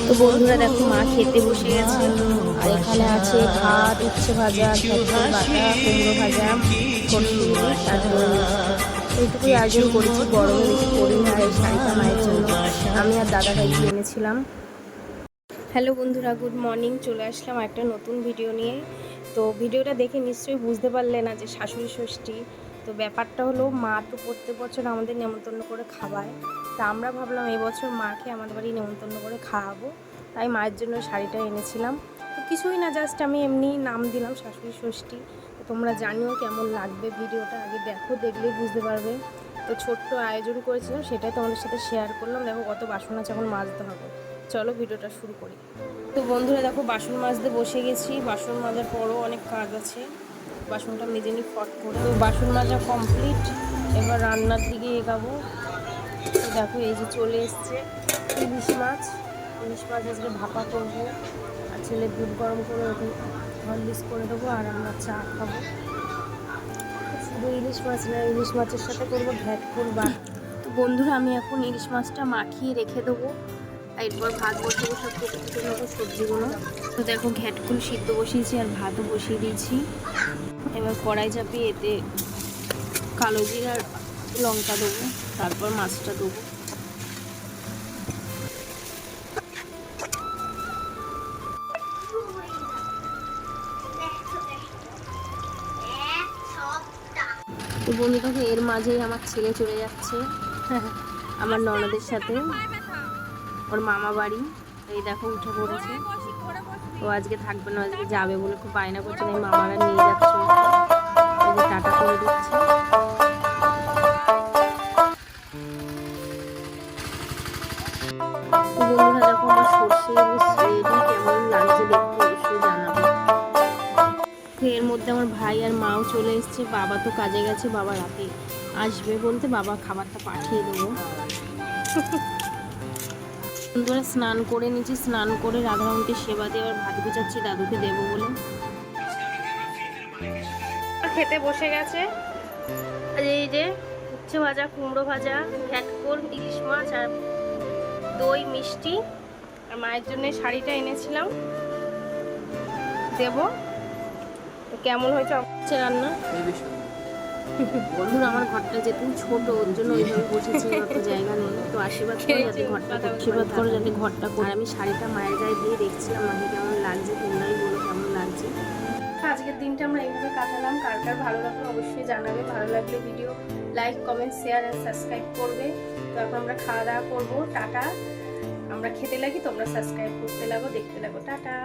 তো বন্ধুরা দেখো মা খেতে বসে গেছে। আর এখানে আছে ভাত, উচ্ছে ভাজা, ভেটকি বাটা, কুমড়ো ভাজা, সর্ষে ইলিশ আর দই মিষ্টি। এইটুকুই আয়োজন করেছি, গরমে বেশি করিনি। আর এই শাড়িটা মায়ের জন্য আমি আর দাদা ভাইকে এনেছিলাম। হ্যালো বন্ধুরা, গুড মর্নিং। চলে আসলাম একটা নতুন ভিডিও নিয়ে। তো ভিডিওটা দেখে নিশ্চয়ই বুঝতে পারলে না যে শাশুড়ি ষষ্ঠী। তো ব্যাপারটা হলো, মা তো প্রত্যেক বছর আমাদের নেমন্তন্ন করে খাওয়ায়। তা আমরা ভাবলাম এই বছর মাকে আমাদের বাড়ি নেমন্তন্ন করে খাওয়াবো, তাই মায়ের জন্য শাড়িটা এনেছিলাম। তো কিছুই না, জাস্ট আমি এমনি নাম দিলাম শাশুড়ি ষষ্ঠী। তো তোমরা জানিও কেমন লাগবে ভিডিওটা, আগে দেখো, দেখলেই বুঝতে পারবে। তো ছোট্ট আয়োজন করেছিলাম, সেটাই তোমাদের সাথে শেয়ার করলাম। দেখো কত বাসন আছে, এখন মাজতে হবে। চলো ভিডিওটা শুরু করি। তো বন্ধুরা দেখো, বাসন মাজতে বসে গেছি। বাসন মাজার পরও অনেক কাজ আছে, বাসনটা মেজে নিই ফট করে। তো বাসন মাজা কমপ্লিট, এবার রান্নার দিকে এগাবো। তো দেখো এই যে চলে এসছে ইলিশ মাছ। ইলিশ মাছ আজকে ভাপা করবো, আর ছেলে দুধ গরম করে ওকে হরলিক্স করে দেবো, আর আমরা চা খাবো। শুধু ইলিশ মাছ না, ইলিশ মাছের সাথে করবো ভেটকুর বা। তো বন্ধুরা আমি এখন ইলিশ মাছটা মাখিয়ে রেখে দেবো, এরপর ভাত বসিয়ে সব কেটে কেটে নেবো সবজিগুলো। তো দেখো ঘ্যাটকুল সিদ্ধ বসিয়েছি আর ভাতও বসিয়ে দিয়েছি। এবার কড়াই চাপিয়ে এতে কালো জিরা আর লঙ্কা দেবো, তারপর মাছটা দেবো। তো বন্ধুটাকে এর মাঝেই আমার ছেলে চলে যাচ্ছে আমার ননদের সাথে ওর মামা বাড়ি। এই দেখো উঠে পড়েছে, ও আজকে থাকবে না, আজকে যাবে বলে খুব বায়না করছে। এই মামারা নিয়ে যাচ্ছে, টাটা করে দিচ্ছে। বন্ধুরা দেখো আমার সর্ষে ইলিশ রেডি, কেমন লাগছে দেখতে অবশ্যই জানাবে। এর মধ্যে আমার ভাই আর মাও চলে এসছে। বাবা তো কাজে গেছে, বাবা রাতে আসবে বলতে বাবা খাবারটা পাঠিয়ে দেবো। বন্ধুরা স্নান করে নিয়েছি, স্নান করে রাধারামকে সেবা দিয়ে আবার ভাত গুছাচ্ছি দাদুকে দেবো বলে। খেতে বসে গেছে, এই যে উচ্ছে ভাজা, কুমড়ো ভাজা, ভেটকুর, ইলিশ মাছ আর দই মিষ্টি। আর মায়ের জন্য শাড়িটা এনেছিলাম, দেবো। তো কেমন হয়েছে রান্না? বন্ধুরা আমার ঘরটা যেহেতু ছোট, ওর জন্য ওইভাবে বসেছি, অত জায়গা নেই। তো আশীর্বাদ করে যাতে ঘরটা করে। আমি শাড়িটা মায়ের গায়ে দিয়ে দেখছিলাম মাকে কেমন লাগছে, তোমরাই বলো কেমন লাগছে। আজকের দিনটা আমরা এইভাবে কাটালাম। কার কার ভালো লাগলো অবশ্যই জানাবে। ভালো লাগলে ভিডিও লাইক, কমেন্ট, শেয়ার আর সাবস্ক্রাইব করবে। তো এখন আমরা খাওয়া দাওয়া করবো। টাটা। আমরা খেতে লাগি, তোমরা সাবস্ক্রাইব করতে লাগো, দেখতে লাগো। টাটা।